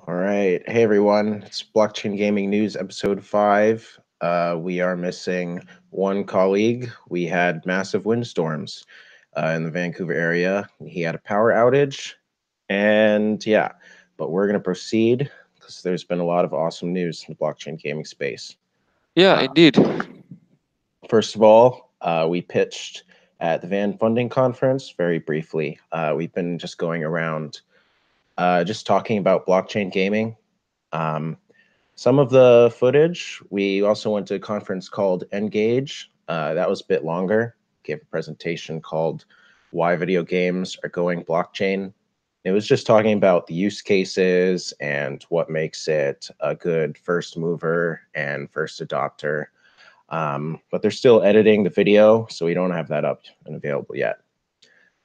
All right. Hey, everyone. It's Blockchain Gaming News, episode 5. We are missing one colleague. We had massive windstorms in the Vancouver area. He had a power outage. And yeah, but we're going to proceed because there's been a lot of awesome news in the blockchain gaming space. Yeah, Uh, indeed. First of all, we pitched at the Van Funding Conference very briefly. We've been just going around just talking about blockchain gaming. Um, Some of the footage, we also went to a conference called Engage. That was a bit longer. Gave a presentation called Why Video Games Are Going Blockchain. It was just talking about the use cases and what makes it a good first mover and first adopter. But they're still editing the video, so we don't have that up and available yet.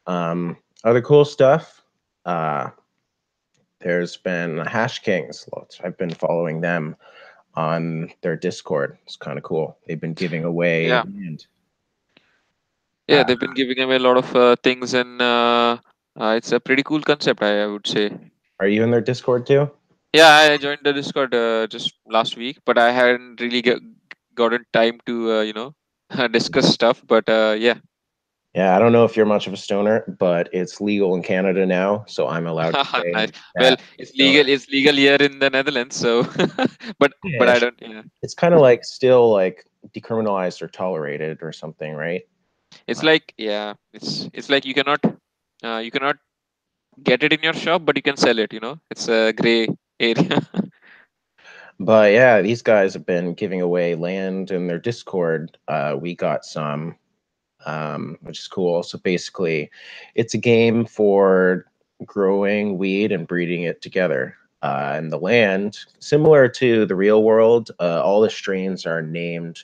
Other cool stuff. Uh, there's been Hash Kings. I've been following them on their Discord. It's kind of cool. They've been giving away Yeah, land. yeah, Uh, they've been giving away a lot of things, and it's a pretty cool concept, I would say. are you in their Discord too? Yeah, I joined the Discord just last week, but I hadn't really gotten time to discuss stuff. But yeah, Yeah, I don't know if you're much of a stoner, but it's legal in Canada now, so I'm allowed to nice. say Well, that I'm a it's stoner. legal. It's legal here in the Netherlands, so but Yeah, I don't. Yeah, it's kind of like still like decriminalized or tolerated or something, right? it's like it's like you cannot get it in your shop, but you can sell it. It's a gray area. But yeah, these guys have been giving away land in their Discord. We got some, which is cool. So basically, it's a game for growing weed and breeding it together. And the land, similar to the real world, all the strains are named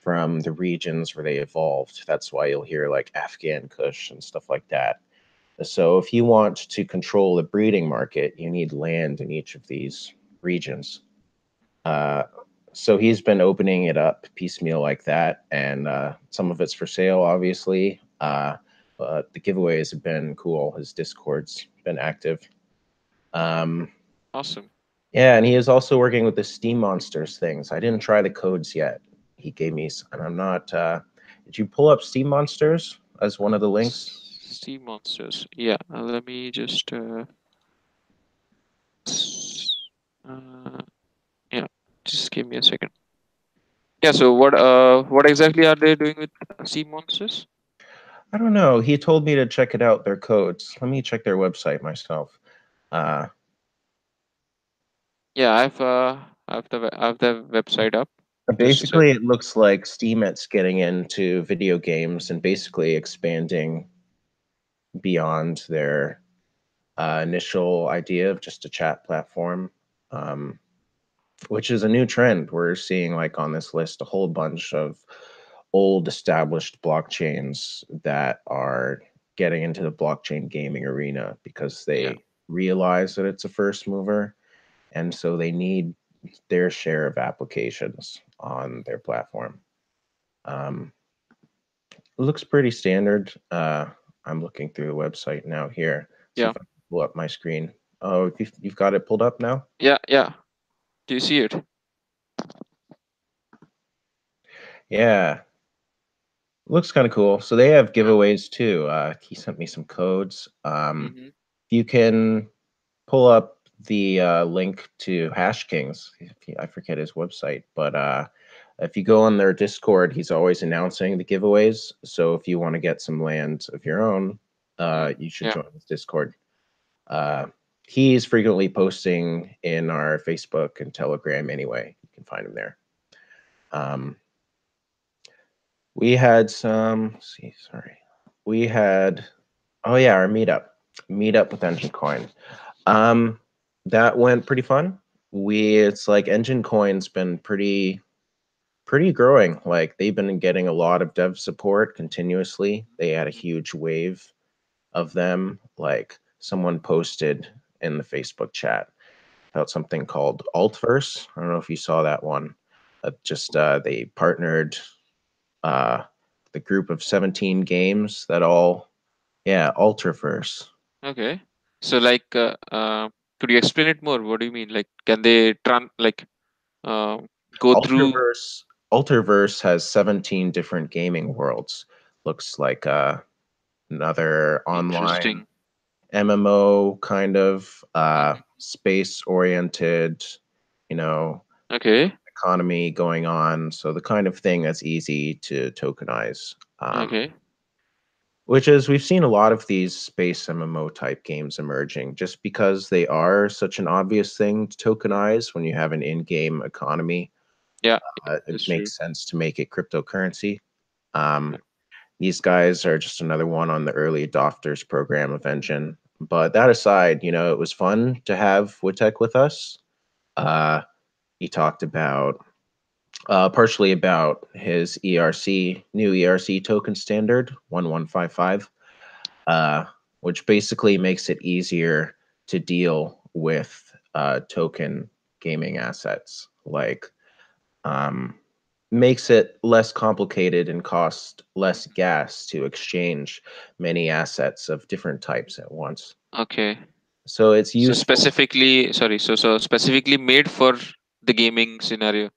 from the regions where they evolved. That's why you'll hear like Afghan Kush and stuff like that. So if you want to control the breeding market, you need land in each of these regions. Uh, so he's been opening it up piecemeal like that, and some of it's for sale, obviously. But the giveaways have been cool. His Discord's been active. Um, Awesome. yeah, and he is also working with the Steam Monsters things. I didn't try the codes yet. He gave me, and I'm not. Did you pull up Steam Monsters as one of the links? Sea monsters. Yeah, let me just uh, yeah, just give me a second. Yeah, so what exactly are they doing with sea monsters? I don't know. He told me to check it out. Their codes. Let me check their website myself. Uh, Yeah, I have the website up. Just a sec. Basically, it looks like Steamit's getting into video games and basically expanding beyond their initial idea of just a chat platform, um, which is a new trend. We're seeing, like, on this list, a whole bunch of old established blockchains that are getting into the blockchain gaming arena because Yeah, they realize that it's a first mover. And so they need their share of applications on their platform. Um, It looks pretty standard. I'm looking through the website now here. See yeah, if I can pull up my screen. Oh, you've got it pulled up now? yeah, yeah. Do you see it? Yeah, looks kind of cool. So they have giveaways too. He sent me some codes. Mm-hmm. You can pull up the link to Hash Kings. I forget his website, but if you go on their Discord, he's always announcing the giveaways. So if you want to get some land of your own, you should Yeah, join his Discord. Uh, he's frequently posting in our Facebook and Telegram anyway. You can find him there. Um, we had some, let's see, sorry. We had, oh yeah, our meetup with EnjinCoin. Um, that went pretty fun. It's like EnjinCoin's been pretty growing. Like they've been getting a lot of dev support continuously. They had a huge wave of them. Like someone posted in the Facebook chat about something called Ultraverse. I don't know if you saw that one. Just they partnered uh, the group of 17 games that all, yeah, Ultraverse. okay. So like Could you explain it more? What do you mean? Like, can they uh, go through? Ultraverse has 17 different gaming worlds. Looks like another online Interesting. MMO kind of Hmm. space oriented, you know, Okay. economy going on. So the kind of thing that's easy to tokenize. Okay. Which is we've seen a lot of these space MMO type games emerging just because they are such an obvious thing to tokenize when you have an in-game economy. Yeah, It that's true. makes sense to make it cryptocurrency. Um, these guys are just another one on the early adopters program of Engine. But that aside, it was fun to have Witek with us. Uh, he talked about partially about his new ERC token standard 1155, uh, which basically makes it easier to deal with token gaming assets. Like, um, makes it less complicated and cost less gas to exchange many assets of different types at once. Okay. So it's So useful. specifically, sorry. So specifically made for the gaming scenario.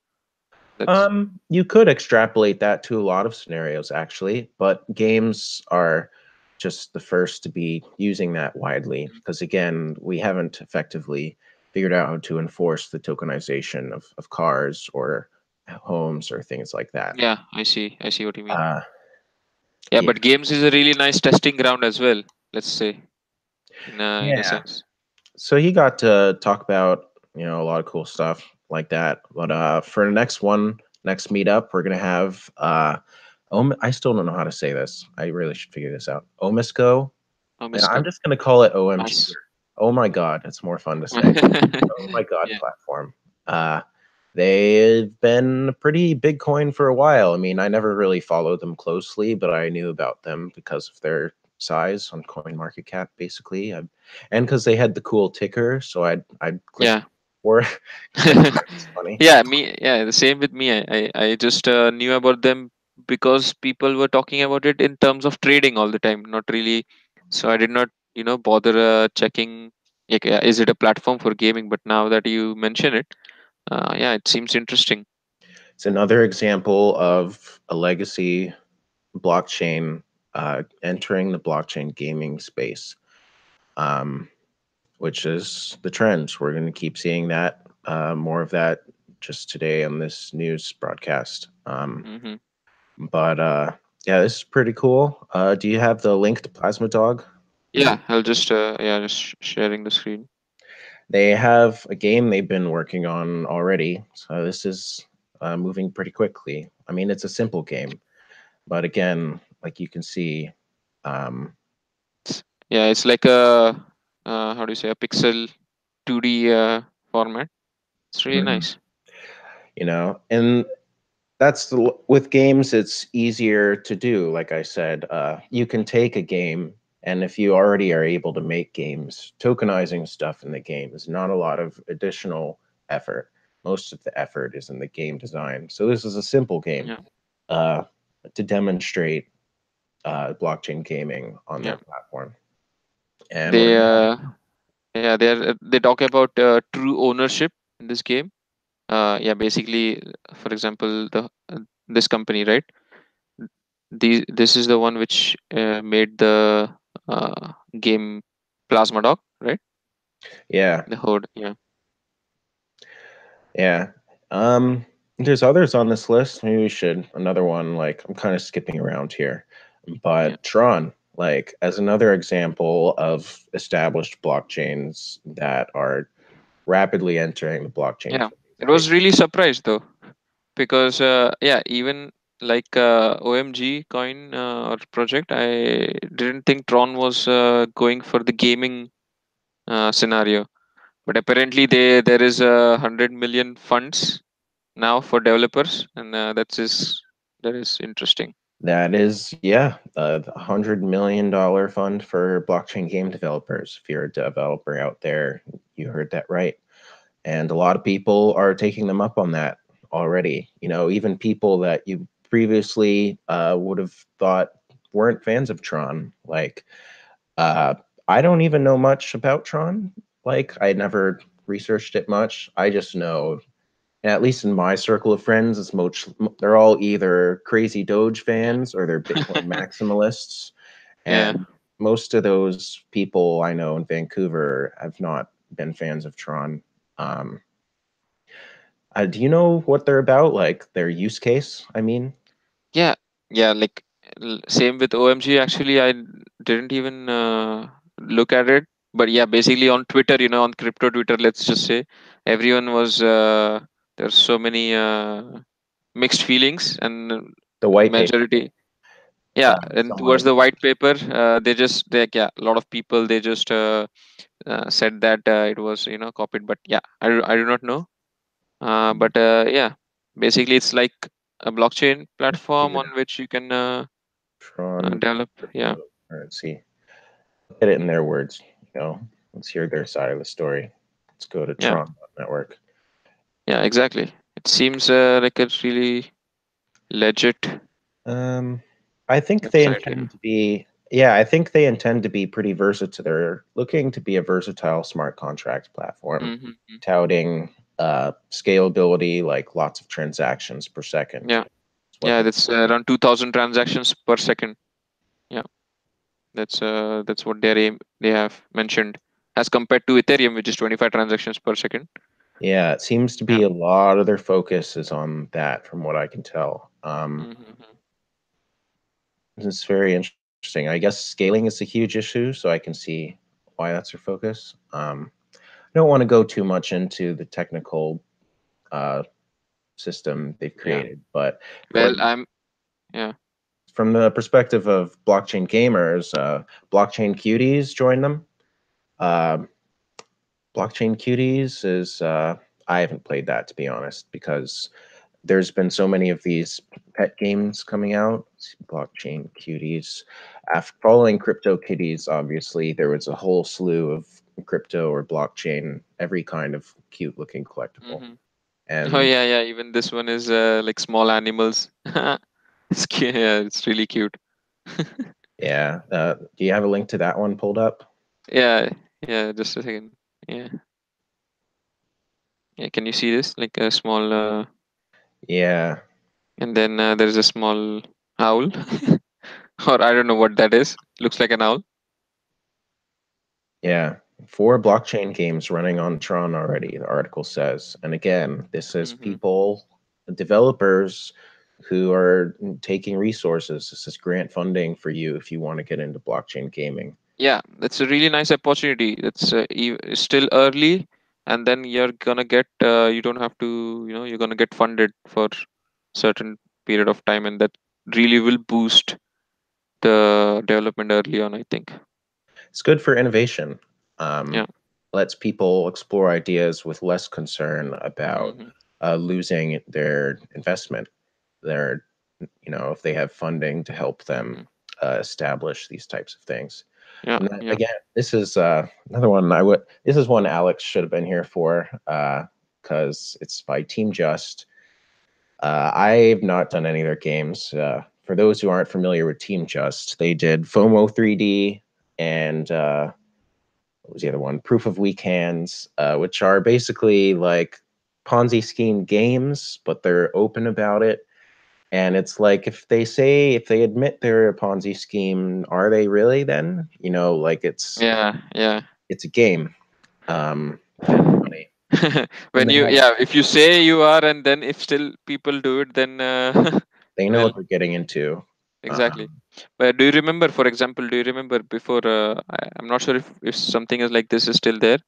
That's You could extrapolate that to a lot of scenarios, actually, but games are just the first to be using that widely because, again, we haven't effectively figured out how to enforce the tokenization of cars or homes or things like that. yeah. I see. I see what you mean. Uh, Yeah, yeah, but games is a really nice testing ground as well. Let's say in a yeah. sense. So he got to talk about a lot of cool stuff like that. But for the next meetup, we're gonna have I still don't know how to say this. I really should figure this out. OmiseGo. Yeah, I'm OmiseGo. just gonna call it OMG. Nice. Oh my God, it's more fun to say. Oh my God Yeah. platform. Uh, they've been a pretty big coin for a while. I mean, I never really followed them closely, but I knew about them because of their size on Coin Market Cap, basically, and because they had the cool ticker, so I'd click Yeah. for because I thought it was funny. Yeah, yeah, the same with me. I just knew about them because people were talking about it in terms of trading all the time, not really. So I did not, bother checking, like, is it a platform for gaming? But now that you mention it, yeah, it seems interesting. It's another example of a legacy blockchain entering the blockchain gaming space. Um, which is the trend. We're going to keep seeing that, more of that just today on this news broadcast. Hmm. But yeah, this is pretty cool. Do you have the link to Plasma Dog? Yeah, I'll just yeah, just sharing the screen. They have a game they've been working on already, so this is moving pretty quickly. I mean, it's a simple game, but again, like you can see, um, Yeah, it's like a how do you say, a pixel 2D format. It's really mhm, nice. and that's with games it's easier to do. Like I said, you can take a game, and if you already are able to make games, tokenizing stuff in the game is not a lot of additional effort. Most of the effort is in the game design. So this is a simple game Yeah, uh, to demonstrate blockchain gaming on their yeah. platform, and we're They gonna yeah, they talk about true ownership in this game. Yeah, basically, for example, the this company, right? This is the one which made the game Plasma Dog, right? yeah. The Horde. Yeah, Yeah. Um, there's others on this list. Maybe we should another one. Like I'm kind of skipping around here, yeah, but Tron, like as another example of established blockchains that are rapidly entering the blockchain yeah. gaming It was space. really surprised though, because yeah, even like OMG coin or project, I didn't think Tron was going for the gaming scenario. But apparently, there is 100 million funds now for developers, and that is interesting. That is, yeah, the $100 million fund for blockchain game developers. If you're a developer out there, you heard that right. And a lot of people are taking them up on that already. Even people that you previously would have thought weren't fans of Tron. Like, uh, I don't even know much about Tron. like. I never researched it much. I just know, at least in my circle of friends, it's they're all either crazy Doge Yeah. fans or they're Bitcoin maximalists. Yeah. And most of those people I know in Vancouver have not been fans of Tron. Um, do you know what they're about? Like their use case? I mean, Yeah. Yeah. Like same with OMG. Actually, I didn't even look at it. But yeah, basically on Twitter, on crypto Twitter, let's just say everyone was there's so many mixed feelings, and the white paper. majority, yeah, and towards Someone the white paper, they just like, yeah, a lot of people, they just said that it was copied, but yeah, I do not know. But yeah, basically it's like a blockchain platform here, on which you can Tron develop. Yeah. cryptocurrency. Look at it in their words. You know, let's hear their side of the story. Let's go to Yeah. Tron Network. Yeah, exactly. It seems like a really legit Um, I think they website. intend to be. Yeah, I think they intend to be pretty versatile. They're looking to be a versatile smart contract platform, Mm-hmm. touting scalability, like lots of transactions per second. Yeah. Is what Yeah, they. that's around 2000 transactions per second. Yeah, that's what they have mentioned, as compared to Ethereum, which is 25 transactions per second. Yeah, it seems to Yeah. be a lot of their focus is on that, from what I can tell. Mm-hmm. It's very interesting. I guess scaling is a huge issue, so I can see why that's their focus. I don't want to go too much into the technical uh, system they've Yeah. created, but for Well, yeah. from the perspective of blockchain gamers, blockchain cuties join them. Uh, blockchain cuties is I haven't played that, to be honest, because there's been so many of these pet games coming out. Blockchain cuties. After following crypto kitties, obviously there was a whole slew of crypto or blockchain, every kind of cute looking collectible. Mm-hmm. Oh And yeah, yeah. Even this one is like small animals. Yeah, it's really cute. yeah, do you have a link to that one pulled up? Yeah, yeah. Just a second. Yeah, yeah. Can you see this? Like a small, Yeah, and then there's a small owl, or I don't know what that is. Looks like an owl. yeah. Four Yeah. blockchain games running on Tron already, the article says. And again, this is Mm-hmm. people, developers who are taking resources. This is grant funding for you if you want to get into blockchain gaming. Yeah, that's a really nice opportunity. It's still early, and then you're gonna get you don't have to, you're gonna get funded for certain period of time, and that really will boost the development early on, I think. It's good for innovation. Um, Yeah. lets people explore ideas with less concern about Hmm. losing their investment. Their, if they have funding to help them Hmm. establish these types of things. Yeah. And then, Yeah. again, this is another one I would. This is one Alex should have been here for because it's by Team Just. I've not done any of their games. For those who aren't familiar with Team Just, they did FOMO 3D and what was the other one? Proof of Weak Hands, which are basically like Ponzi scheme games, but they're open about it. And it's like if they admit they're a Ponzi scheme, are they really then? Like Yeah. Yeah. it's a game. Kind of funny. And When you, yeah, if you say you are, and then if still people do it, then they know well, what they're getting into. exactly. Um, But do you remember, for example, do you remember before? I'm not sure if something is like this is still there.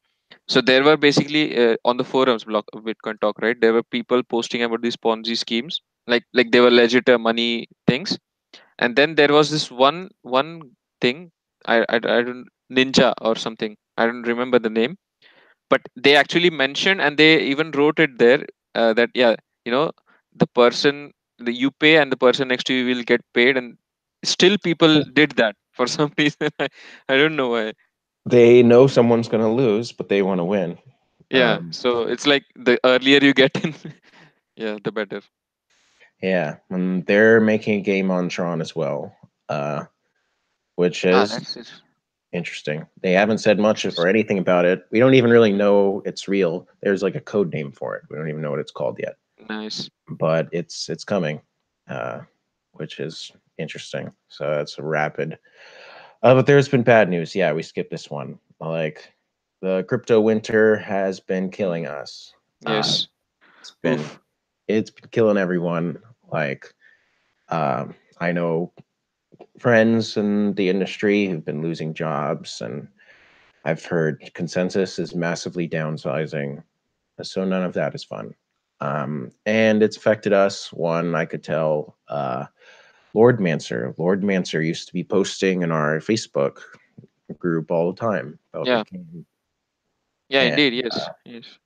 So there were basically on the forums, block Bitcoin talk, right? There were people posting about these Ponzi schemes, like they were legit money things. And then there was this one thing, I don't, Ninja or something. I don't remember the name, but they actually mentioned, and they even wrote it there, that yeah, you know, the person, the you pay and the person next to you will get paid, and still people did that for some reason. I don't know why. they know someone's going to lose, but they want to win. Yeah, Um, so it's like the earlier you get in, yeah, the better. yeah, and they're making a game on Tron as well, which Ah, is that's it. Interesting. They haven't said much Yes. or anything about it. We don't even really Mhm. know it's real. There's like a code name for it. We don't even know what it's called yet, Nice. but it's coming, uh, which is interesting. So it's a rapid. But there's been bad news. Yeah, we skipped this one. Like the crypto winter has been killing Mhm. us. Yes. It's been Oof. it's been killing everyone. Like I know friends in the industry who've been losing jobs, and I've heard consensus is massively downsizing. So none of that is fun. And it's affected us. One, I could tell Lordmancer. Lordmancer used to be posting in our Facebook group all the time about the Yeah. game. Yeah. And Indeed. Yes. Yes.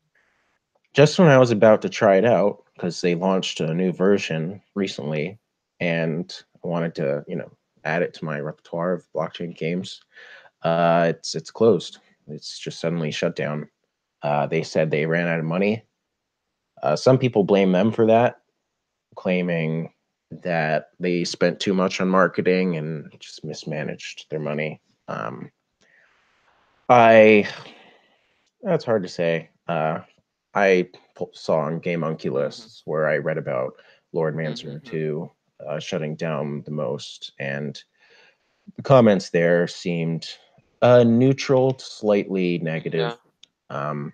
just when I was about to try it out, because they launched a new version recently, and I wanted to, add it to my repertoire of blockchain games, it's closed. It's just suddenly shut down. They said they ran out of money. Some people blame them for that, claiming that they spent too much on marketing and just mismanaged their money. I That's hard to say. I saw on Game Monkey Mm-hmm. lists where I read about Lordmancer Mm-hmm. 2 shutting down the most, and the comments there seemed neutral to slightly Yeah. negative. Um,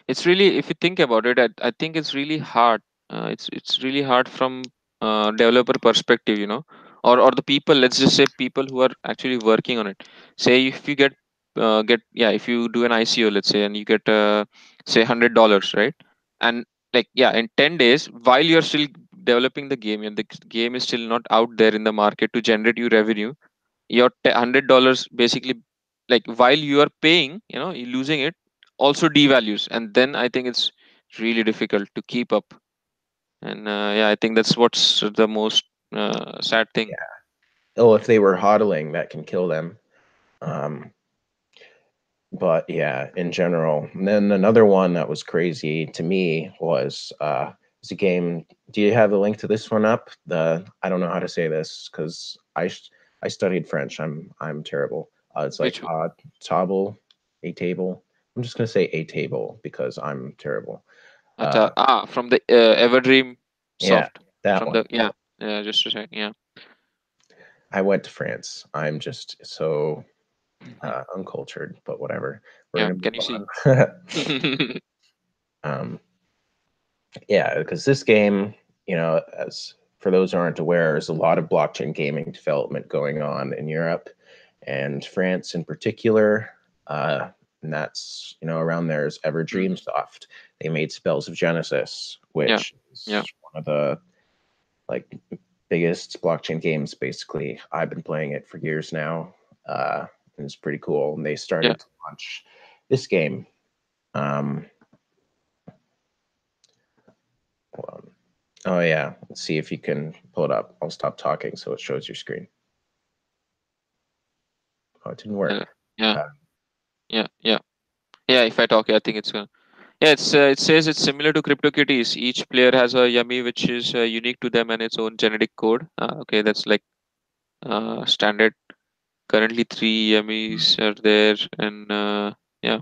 It's really, if you think about it, I think it's really hard. It's really hard from developer perspective, or the people. Let's just say people who are actually working on it. Say if you get yeah, if you do an ICO, let's say, and you get say $100, right? And like yeah, in 10 days, while you're still developing the game and the game is still not out there in the market to generate you revenue, your $100 basically, like while you are paying, you're losing it, also devalues, and then I think it's really difficult to keep up. And yeah, I think that's what's the most sad thing. yeah. Oh, if they were hodling, that can kill them. Um, but yeah, in general. And then another one that was crazy to me was a game. Do you have the link to this one up? The I don't know how to say this because I studied French. I'm terrible. It's like Which table, a table. I'm just gonna say a table because I'm terrible. Atta, from the Everdream Yeah, soft, that from the one. yeah, just a second, yeah. I went to France. I'm just so Mhm. uncultured, but whatever. We're Yeah, gonna can you move see? on. um, Yeah, because this game, as for those who aren't aware, there's a lot of blockchain gaming development going on in Europe and France in particular. And that's, around there is Mhm. Everdreamsoft. They made Spells of Genesis, Yeah, which yeah, is one of the like biggest blockchain games. Basically, I've been playing it for years now. And it's pretty cool. And they yeah. started to launch this game. Um, hold on. Oh yeah. Let's see if you can pull it up. I'll stop talking so it shows your screen. Oh, it didn't uh, work. yeah, Uh, yeah, yeah. Yeah, if I talk, I think it's gonna. Yeah, it says it's similar to CryptoKitties. Each player has a yummy which is unique to them and its own genetic code. Okay, that's like standard. Currently, three yummies are there, and yeah.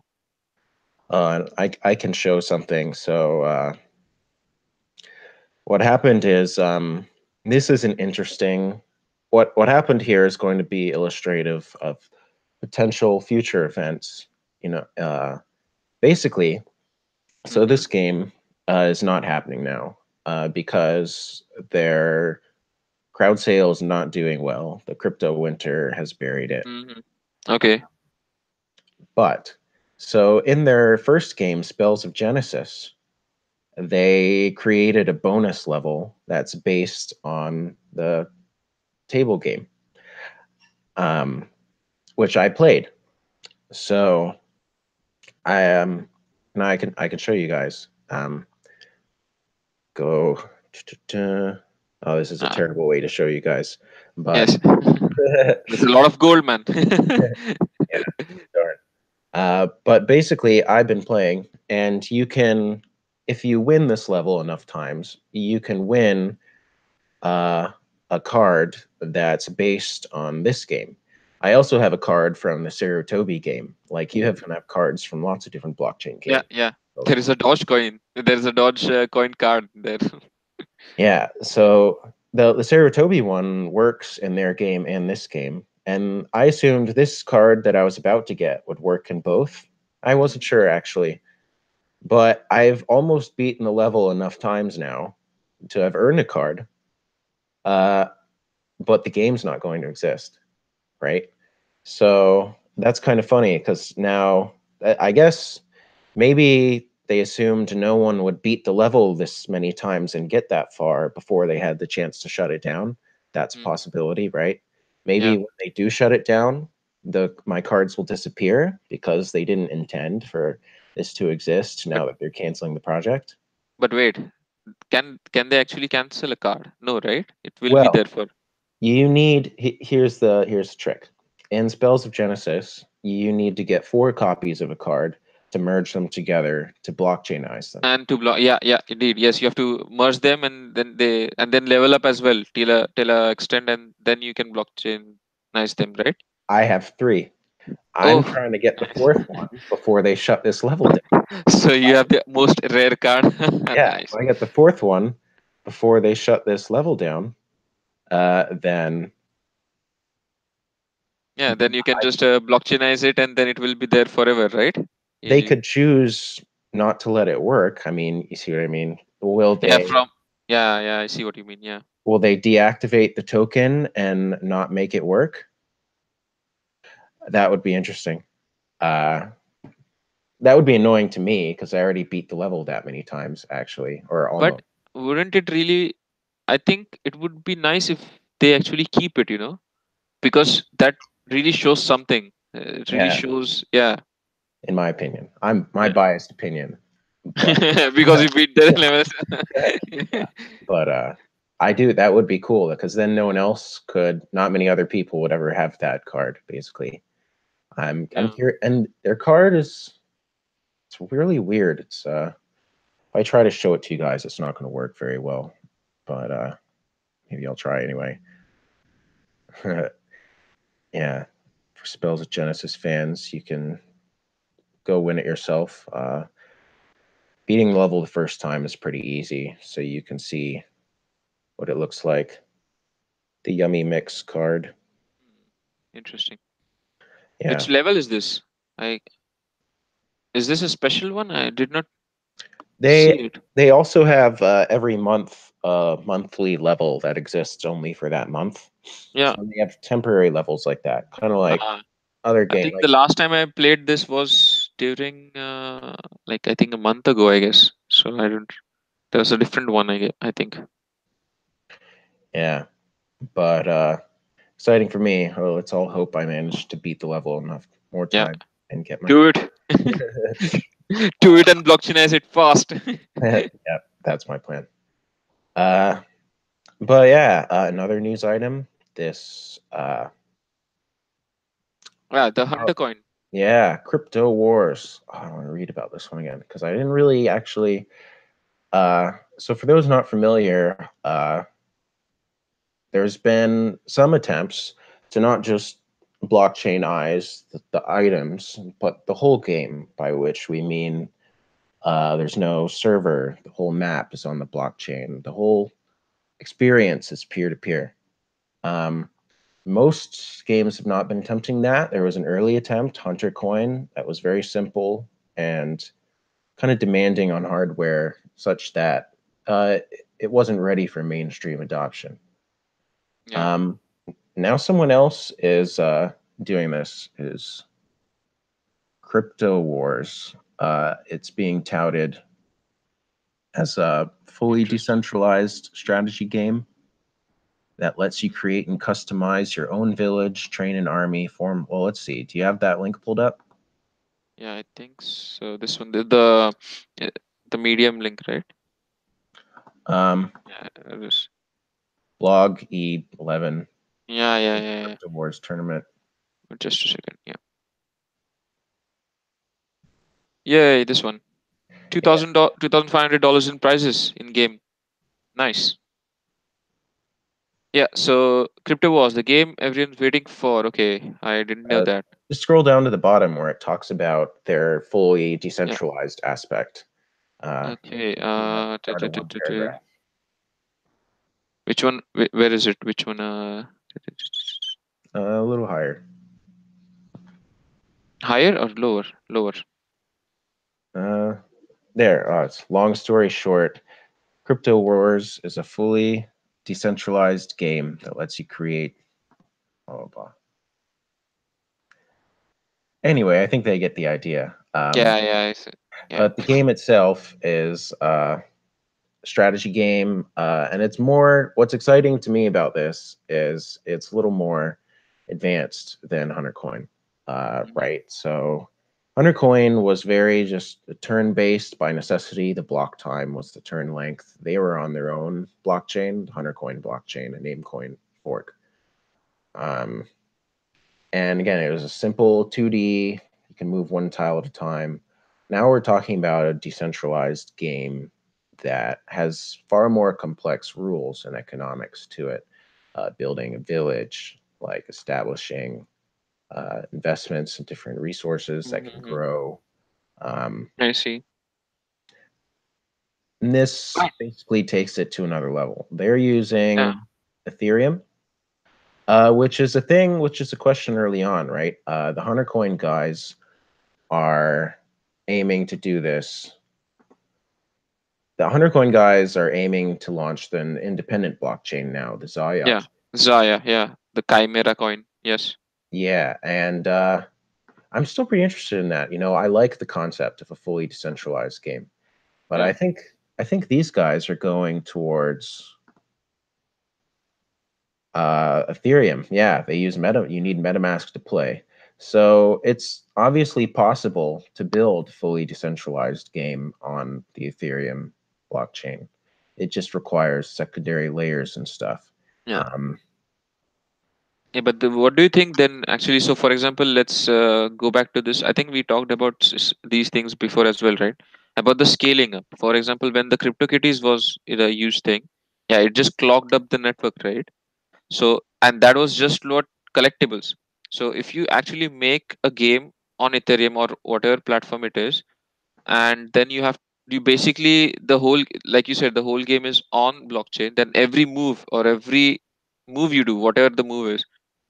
I can show something. So what happened is this is an interesting. What happened here is going to be illustrative of potential future events. Basically, so Mm-hmm. this game is not happening now because their crowd sale is not doing well. The crypto winter has buried it. Mm-hmm. Okay. But so in their first game, Spells of Genesis, they created a bonus level that's based on the table game, um, which I played. So now I can show you guys. Go. Oh, this is a Ah, terrible way to show you guys, but yes. There's a lot of gold, man. yeah, darn. But basically, I've been playing, and you can, if you win this level enough times, you can win uh, a card that's based on this game. I also have a card from the Sarutobi game. Like you have cards from lots of different blockchain Yeah, games. yeah. So There is a Doge coin. There is a Doge coin card there. yeah, so the Sarutobi one works in their game and this game, and I assumed this card that I was about to get would work in both. I wasn't sure actually, but I've almost beaten the level enough times now to have earned a card. Uh, but the game's not going to exist, right? So that's kind of funny because now I guess maybe they assumed no one would beat the level this many times and get that far before they had the chance to shut it down. That's a Mm, possibility, right? Maybe yeah, when they do shut it down, my cards will disappear because they didn't intend for this to exist but now that they're canceling the project. but wait, can they actually cancel a card? No, right? It will be Well, there for. you need here's the trick. In Spells of Genesis, you need to get 4 copies of a card to merge them together to blockchainize them. And to block, yeah, yeah, indeed, yes, you have to merge them, and then level up as well till a extent, and then you can blockchain nice them, right? I have 3. I'm Oh, trying to get the nice. 4th one before they shut this level down. So you have the most rare card. Yeah, if Nice. I get the 4th one before they shut this level down, then Yeah, then you can just blockchainize it, and then it will be there forever, right? they You, could choose not to let it work. I mean, you see what I mean? Will yeah, they from yeah, yeah, I see what you mean. Yeah, will they deactivate the token and not make it work? That would be interesting. Uh, that would be annoying to me because I already beat the level that many times, actually, or but almost. wouldn't it really? I think it would be nice if they actually keep it, because that really shows something. It really Yeah, shows, yeah, in my opinion, I'm my yeah. biased opinion, but Because you beat the levels. yeah, but I do. That would be cool because then no one else could. Not many other people would ever have that card. Basically, I'm Yeah, here, and their card is it's really weird. It's if I try to show it to you guys, it's not going to work very well, but maybe I'll try anyway. Yeah, for Spells of Genesis fans, you can go win it yourself. Beating the level the first time is pretty easy, so you can see what it looks like. The Yummy Mix card. interesting. Yeah. Which level is this? I Is this a special one? I did not see They it. they also have every month a monthly level that exists only for that month. Yeah. So they have temporary levels like that, kind of like Uh, other I game think the like last time I played this was during like I think a month ago, I guess. So I don't. There was a different one. I think. yeah. But exciting for me. Oh, let's all hope I manage to beat the level enough more Yeah. time and get my Do it. Do it and blockchainize it fast. yeah, that's my plan. Uh but yeah, another news item. This Yeah, the oh, hunter coin. yeah, CryptoWars. Oh, I want to read about this one again because I didn't really actually so for those not familiar, there's been some attempts to not just blockchainize the items, but the whole game, by which we mean there's no server, the whole map is on the blockchain, the whole experience is peer to peer. Most games have not been attempting that. There was an early attempt, Hunter Coin, that was very simple and kind of demanding on hardware, such that uh, it wasn't ready for mainstream adoption. Yeah. Um, Now someone else is doing this. Is CryptoWars? It's being touted as a fully Interesting. decentralized strategy game that lets you create and customize your own village, train an army, form. Well, let's see. Do you have that link pulled up? Yeah, I think so. This one, the medium link, right? Um, Yeah. It is. Blog E11 Yeah, yeah, yeah, yeah. CryptoWars tournament. Just a second. Yeah. Yeah, this one. Yeah, $2,500 in prizes in game. Nice. Yeah. So CryptoWars, the game everyone's waiting for. Okay, I didn't know Uh, that. just scroll down to the bottom where it talks about their fully Yeah. decentralized aspect. Okay. The start of one paragraph. Which one? Where is it? Which one? A little higher. Higher or lower? Lower. Uh, there. It's long story short. CryptoWars is a fully decentralized game that lets you create. Blah, blah, blah. Anyway, I think they get the idea. Yeah. Yeah. I see. Yeah. But the game itself is strategy game, and it's more. What's exciting to me about this is it's a little more advanced than Hunter Coin, Mhm. right? So Hunter Coin was very just turn based by necessity. The block time was the turn length. They were on their own blockchain, Hunter Coin blockchain, a Namecoin fork. Um, and again, it was a simple 2D. You can move one tile at a time. Now we're talking about a decentralized game that has far more complex rules and economics to it. Building a village, like establishing investments in different resources that can Mhm. grow. Um, I see. and this basically takes it to another level. They're Yeah. using Ethereum, which is a question early on, right? The Hunter Coin guys are aiming to do this. The Hunter Coin guys are aiming to launch an independent blockchain now, the Zaya. Yeah. Zaya. Yeah. The Chimera coin. Yes. Yeah, and I'm still pretty interested in that. I like the concept of a fully decentralized game, but Yeah. I think these guys are going towards Ethereum. Yeah, they use Meta. You need MetaMask to play, so it's obviously possible to build fully decentralized game on the Ethereum blockchain. It just requires secondary layers and stuff. Yeah. Um, Yeah, but what do you think then? Actually, so for example, let's go back to this. I think we talked about these things before as well, right? About the scaling up. For example, when the CryptoKitties was a huge thing, yeah, it just clogged up the network, right? So, and that was just what collectibles. So, if you actually make a game on Ethereum or whatever platform it is, and then you basically the whole, like you said, the whole game is on blockchain. Then every move or every move you do, whatever the move is,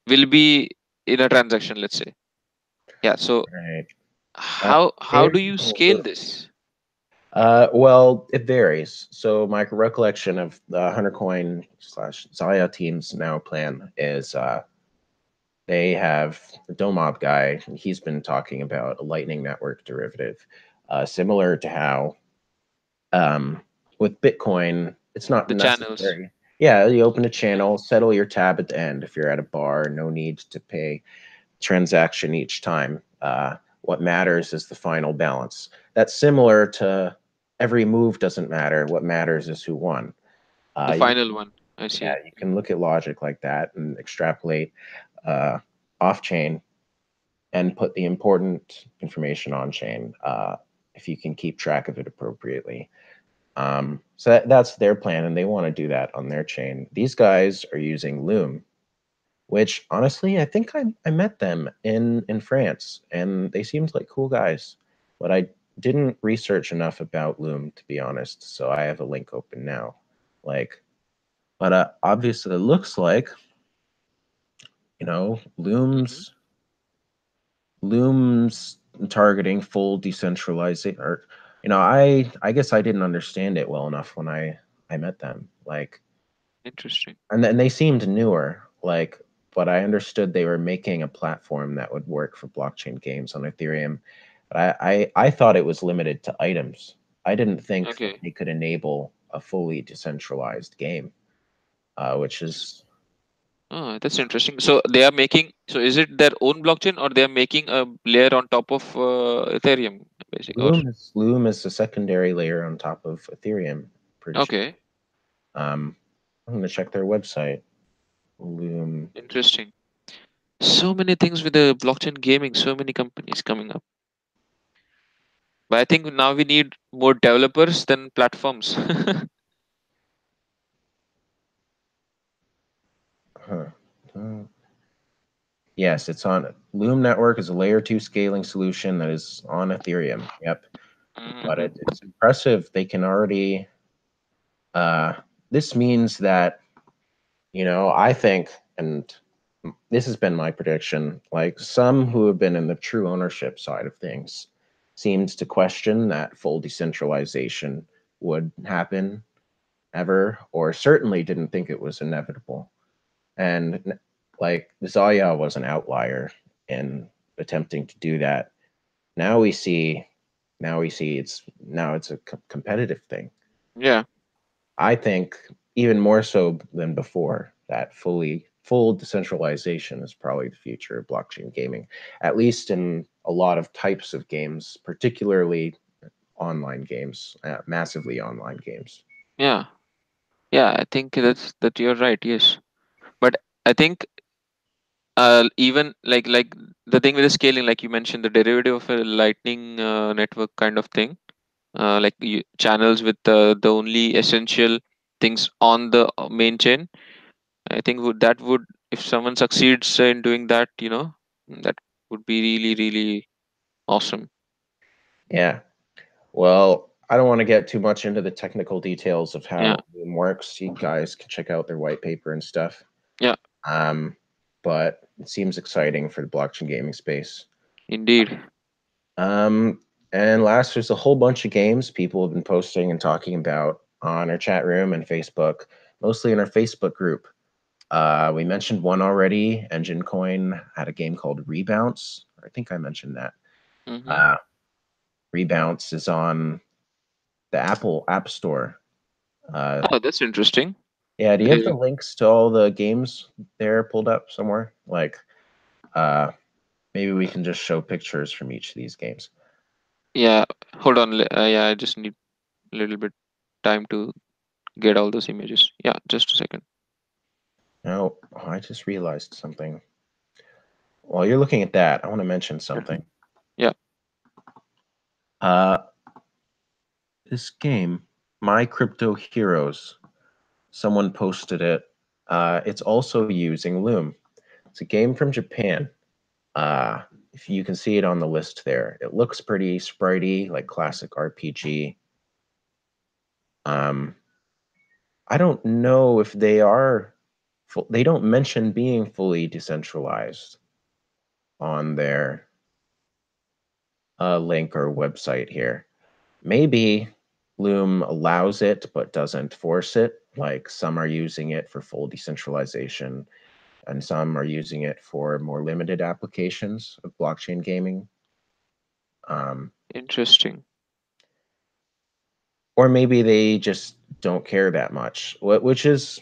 will be in a transaction, let's say. Yeah, so right. how They're do you using scale this? well, it varies. So my recollection of the Hunter Coin slash Zaya team's now plan is they have the Domob guy. He's been talking about a Lightning Network derivative, similar to how with Bitcoin, it's not The channels. necessary. Yeah, you open a Yeah. channel, settle your tab at the end. If you're at a bar, no need to pay transaction each time. What matters is the final balance. That's similar to every move doesn't matter. What matters is who won. The You final one, I Yeah, see. you can look at logic like that and extrapolate uh, off chain and put the important information on chain if you can keep track of it appropriately. So that's their plan, and they want to do that on their chain. These guys are using Loom, which honestly, I think I met them in France, and they seemed like cool guys. But I didn't research enough about Loom to be honest, so I have a link open now. Like, but obviously, it looks like Hmm. Loom's targeting full decentralization, or I guess I didn't understand it well enough when I met them. Like, Interesting. and then they seemed newer, like, but I understood they were making a platform that would work for blockchain games on Ethereum. But I thought it was limited to items. I didn't think that Okay. they could enable a fully decentralized game, which is Oh, that's interesting. So they are making. So is it their own blockchain, or they are making a layer on top of Ethereum, basic? Or Loom is a secondary layer on top of Ethereum. Pretty sure. okay, Um, I'm gonna check their website. Loom. interesting. So many things with the blockchain gaming. So many companies coming up. But I think now we need more developers than platforms. Huh. Uh, yes, it's on Loom Network is a layer 2 scaling solution that is on Ethereum. Yep. But Mm-hmm. it's impressive. They can already uh, this means that, I think, and this has been my prediction, like some who have been in the true ownership side of things seems to question that full decentralization would happen ever, or certainly didn't think it was inevitable. And like Zaya was an outlier in attempting to do that. Now we see, it's a competitive thing. Yeah, I think even more so than before that full decentralization is probably the future of blockchain gaming, at least in a lot of types of games, particularly online games, massively online games. yeah, yeah. I think that you're right. Yes, but I think even like the thing with the scaling, like you mentioned, the derivative of a lightning network kind of thing, like channels with the only essential things on the main chain. I think that would, if someone succeeds in doing that, that would be really, really awesome. Yeah. Well, I don't want to get too much into the technical details of Yeah, how Loom works. You guys can check out their white paper and stuff. yeah, Um, but it seems exciting for the blockchain gaming space. indeed. Um, and last, there's a whole bunch of games people have been posting and talking about on our chat room and Facebook, mostly in our Facebook group. We mentioned one already. EnjinCoin had a game called ReBounce. I think I mentioned that. Mm-hmm. Uh, ReBounce is on the Apple App Store. Uh, Oh, that's interesting. yeah, do you have Yeah, the links to all the games there pulled up somewhere? Like, uh, maybe we can just show pictures from each of these games. yeah. Hold on. Yeah, I just need a little bit time to get all those images. Yeah, just a second. No, oh, I just realized something. While you're looking at that, I want to mention something. Yeah. Uh, this game, My Crypto Heroes, someone posted it. It's also using Loom. It's a game from Japan. Uh, if you can see it on the list there, it looks pretty spritey, like classic RPG. Um, I don't know if they are. They don't mention being fully decentralized on their link or website here. Maybe Loom allows it but doesn't force it. Like some are using it for full decentralization, and some are using it for more limited applications of blockchain gaming. Um, Interesting. or maybe they just don't care that much, which is,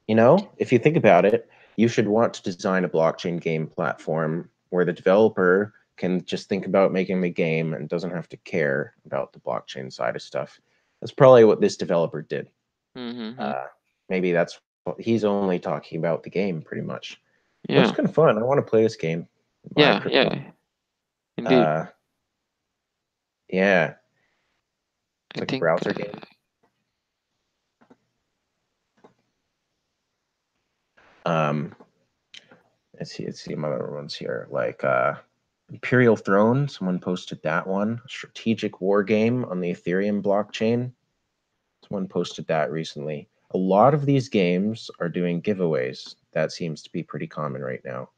if you think about it, you should want to design a blockchain game platform where the developer can just think about making the game and doesn't have to care about the blockchain side of stuff. That's probably what this developer did. Mm-hmm. uh, Maybe that's what he's only talking about, the game pretty much. Looks Yeah. kind of fun. I want to play this game. My Yeah. crypto. Yeah. Indeed. uh yeah, it's I like a think. browser game. um let's see some other ones here, like Imperial Throne. Someone posted that one. Strategic war game on the Ethereum blockchain. Someone posted that recently. A lot of these games are doing giveaways. That seems to be pretty common right now.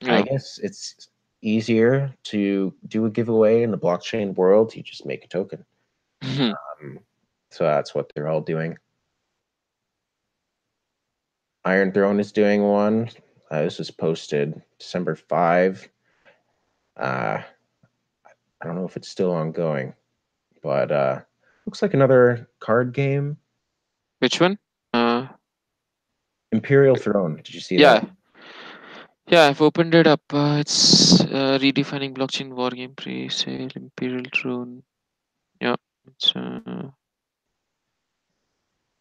I Yeah. guess it's easier to do a giveaway in the blockchain world. You just make a token. Um, so that's what they're all doing. Iron Throne is doing one. This was posted December 5. I don't know if it's still ongoing, but looks like another card game. Which one? Uh. Imperial Throne. Did you see that? Yeah. Yeah. I've opened it up. It's redefining blockchain war game pre-sale Imperial Tron. Yeah. It's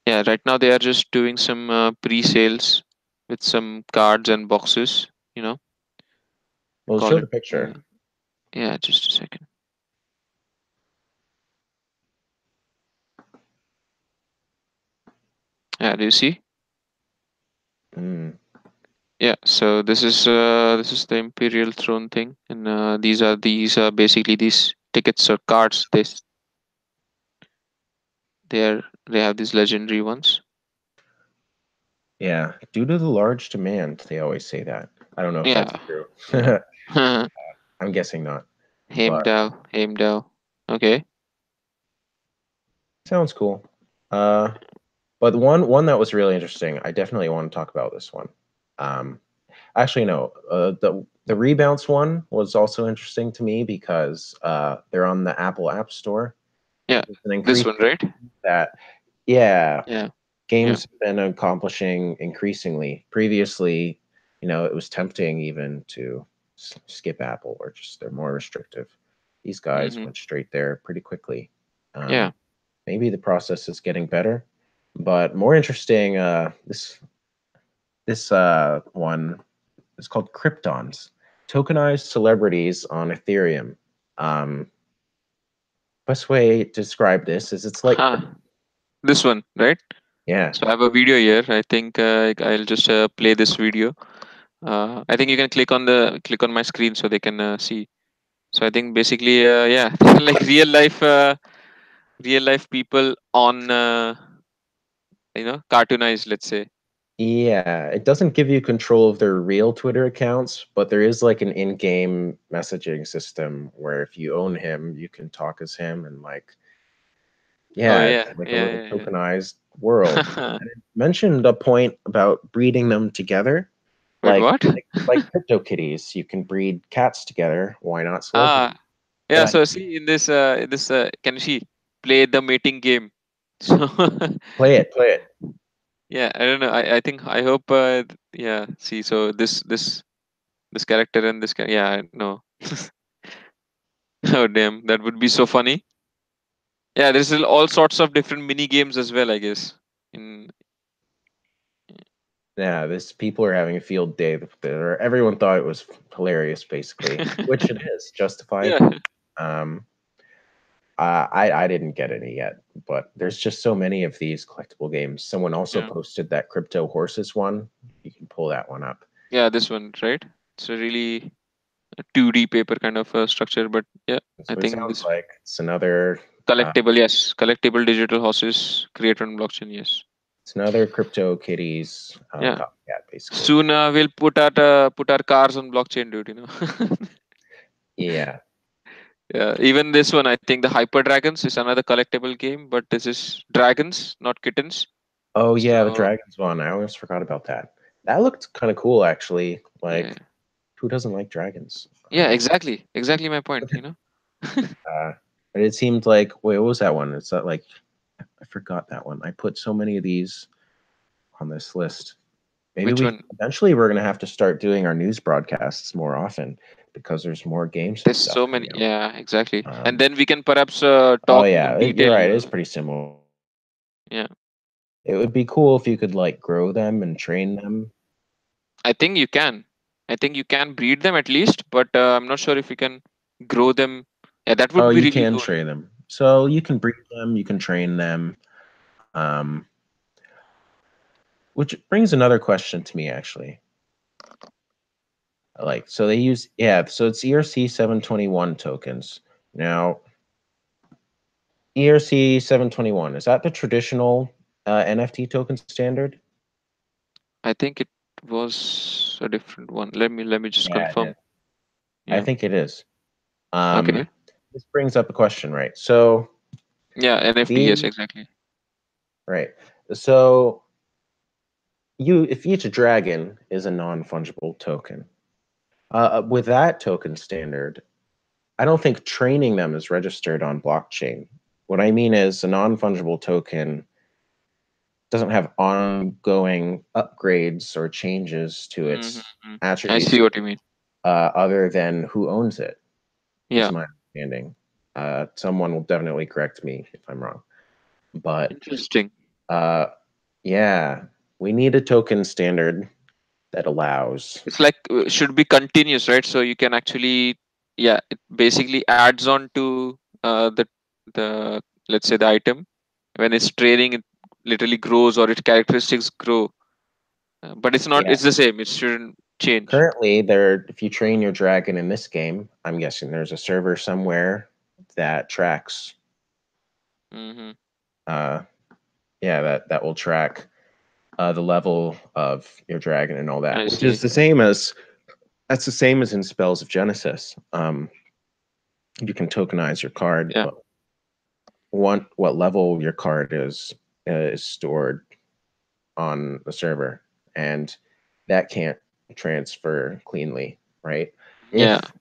yeah. Right now they are just doing some pre-sales with some cards and boxes. You know. Well, Call show it. the picture. Yeah. Just a second. Yeah. Do you see? Mm. Yeah, so this is the Imperial throne thing, and these are basically these tickets or cards. They have these legendary ones. Yeah, due to the large demand, they always say that. I don't know if that's Yeah, true. yeah. I'm guessing not, but Heimdall. Okay. sounds cool. Uh, but one that was really interesting, I definitely want to talk about this one. Um, Actually, no. The ReBounce one was also interesting to me because they're on the Apple App Store. Yeah, It's an this increase one, right? that, yeah, Yeah, yeah. games have been accomplishing increasingly. Previously, it was tempting even to skip Apple, or just they're more restrictive. These guys Hmm. went straight there pretty quickly. Yeah. Maybe the process is getting better, but more interesting. This one is called Cryptons, tokenized celebrities on Ethereum. Um, Best way to describe this is it's like, Huh. This one, right? yeah, So I have a video here. I think I'll just play this video. I think you can click on my screen so they can see. So I think basically, yeah, like real life people on, cartoonized, let's say. yeah. It doesn't give you control of their real Twitter accounts, but there is like an in-game messaging system where if you own him, you can talk as him, and like, Oh yeah, it's yeah, like a little yeah, tokenized world. yeah. And it mentioned a point about breeding them together, Wait, like what? like crypto kitties. You can breed cats together. Why not Ah, celebrities? yeah. Good. So see in this, can she play the mating game? So Play it, play it. yeah, I don't know. I think I hope. Yeah. See, so this character and this guy. Yeah, no. Oh damn, that would be so funny. Yeah, there's all sorts of different mini games as well, I guess. In Yeah, this people are having a field day there. Everyone thought it was hilarious, basically, which it is justified. yeah, Um, I didn't get any yet, but there's just so many of these collectible games. Someone also yeah, posted that crypto horses one. You can pull that one up. yeah. This one, right? It's a really 2D paper kind of structure, but yeah, That's I what it think sounds this like. It's another collectible, yes, collectible digital horses created on blockchain, yes, it's another crypto kitties yeah. copycat, basically. Soon we'll put our cars on blockchain, dude. Yeah. Yeah, even this one, I think the Hyper Dragons is another collectible game, but this is dragons, not kittens. Oh yeah, the So dragons one. I almost forgot about that. That looked kind of cool, actually. yeah, Like, who doesn't like dragons? yeah, exactly my point. Uh, and it seemed like, wait, what was that one? It's not like, I forgot that one. I put so many of these on this list. Maybe Which we one? eventually we're gonna have to start doing our news broadcasts more often because there's more games and There's stuff so many. coming out. Yeah, exactly. And Um, then we can perhaps oh talk yeah, in you're detail. right. It is pretty similar. Yeah, It would be cool if you could like grow them and train them. I think you can. I think you can breed them at least, but I'm not sure if you can grow them. Yeah, that Oh, would be you really can cool. train them. So you can breed them, you can train them. Um, which brings another question to me actually. Like, so they use, yeah, so it's ERC 721 tokens. Now, ERC 721, is that the traditional NFT token standard? I think it was a different one. Let me just Yeah, it confirm. is. I Yeah. think it is. Okay. This brings up a question, right? So Yeah, NFT. Yes, the exactly. right. So if each dragon is a non-fungible token, with that token standard, I don't think training them is registered on blockchain. What I mean is a non-fungible token doesn't have ongoing upgrades or changes to its Mm-hmm. I attributes see what you mean. other than who owns it, is Yeah. my understanding. Someone will definitely correct me if I'm wrong. But Interesting. uh, yeah, we need a token standard that allows. It's like should be continuous, right? So you can actually, yeah, it basically adds on to the let's say the item when it's training, it literally grows or its characteristics grow. But it's not. Yeah. It's the same. It shouldn't change. Currently, if you train your dragon in this game, I'm guessing there's a server somewhere that tracks. Mm-hmm. Uh, yeah, that will track the level of your dragon and all that, I which is see. the same as that's the same as in Spells of Genesis. You can tokenize your card, Yeah. but what level your card is stored on the server, and that can't transfer cleanly, right? Yeah. If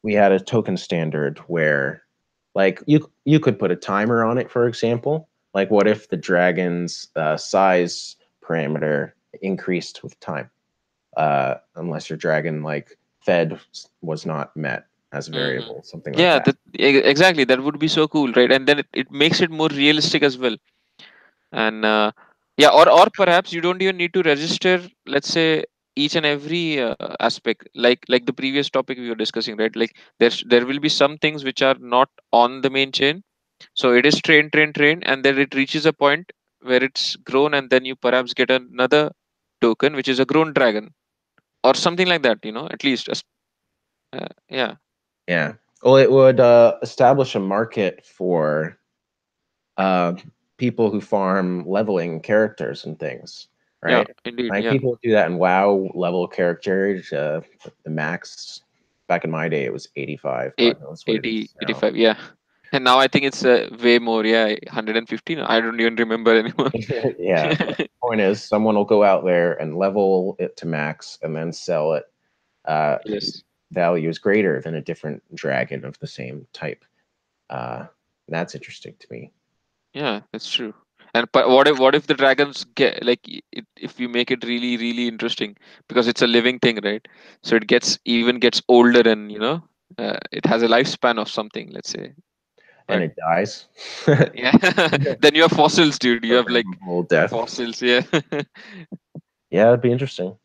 we had a token standard where, like, you could put a timer on it, for example. Like, what if the dragon's size parameter increased with time? Unless your dragon like fed was not met as a Mm-hmm. variable, something like Yeah. that. Exactly. That would be so cool, right? And then it makes it more realistic as well. And yeah, or perhaps you don't even need to register. Let's say each and every aspect, like the previous topic we were discussing, right? Like there will be some things which are not on the main chain. So it is train, and then it reaches a point where it's grown, and then you perhaps get another token, which is a grown dragon or something like that. At least, yeah, Yeah. Well, it would establish a market for uh, people who farm leveling characters and things, yeah, right? indeed, Like yeah, people do that in WoW, level characters. The max back in my day it was 85. Eight, God knows what it 80, is now. 85, yeah. And now I think it's way more, yeah, 115. I don't even remember anymore. Yeah, but the point is, someone will go out there and level it to max and then sell it whose Yes. value is greater than a different dragon of the same type. Uh, that's interesting to me. Yeah, that's true. And but what if the dragons get like if you make it really really interesting because it's a living thing, right? So it gets older and it has a lifespan of something, let's say. And But it dies. yeah, then you have fossils, dude. You have like Programmable death. fossils, yeah. Yeah, that'd be interesting.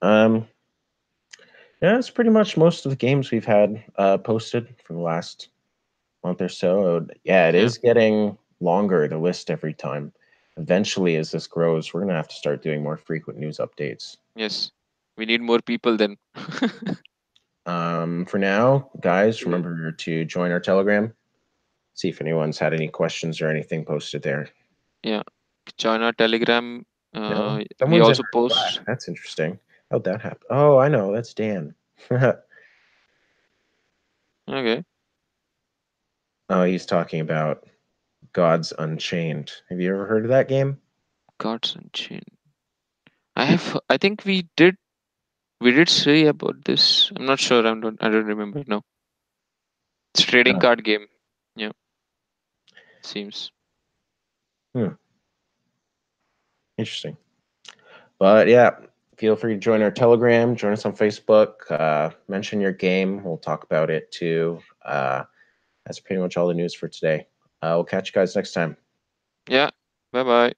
Um, yeah, that's pretty much most of the games we've had posted for the last month or so. Yeah, it Yeah. is getting longer, the list every time. Eventually, as this grows, we're going to have to start doing more frequent news updates. Yes. We need more people then. For now, guys, Yeah. remember to join our Telegram. See if anyone's had any questions or anything posted there. Yeah. Join our Telegram. No, We someone's in also our Slack. post. That's interesting. How'd that happen? Oh, I know. That's Dan. Okay. Oh, he's talking about Gods Unchained. Have you ever heard of that game? Gods Unchained. I think we did say about this. I'm not sure. I don't remember now. It's a trading No. card game. Yeah, seems. Hmm. Interesting. But yeah, feel free to join our Telegram, join us on Facebook, mention your game. We'll talk about it too. That's pretty much all the news for today. We'll catch you guys next time. Yeah. Bye bye.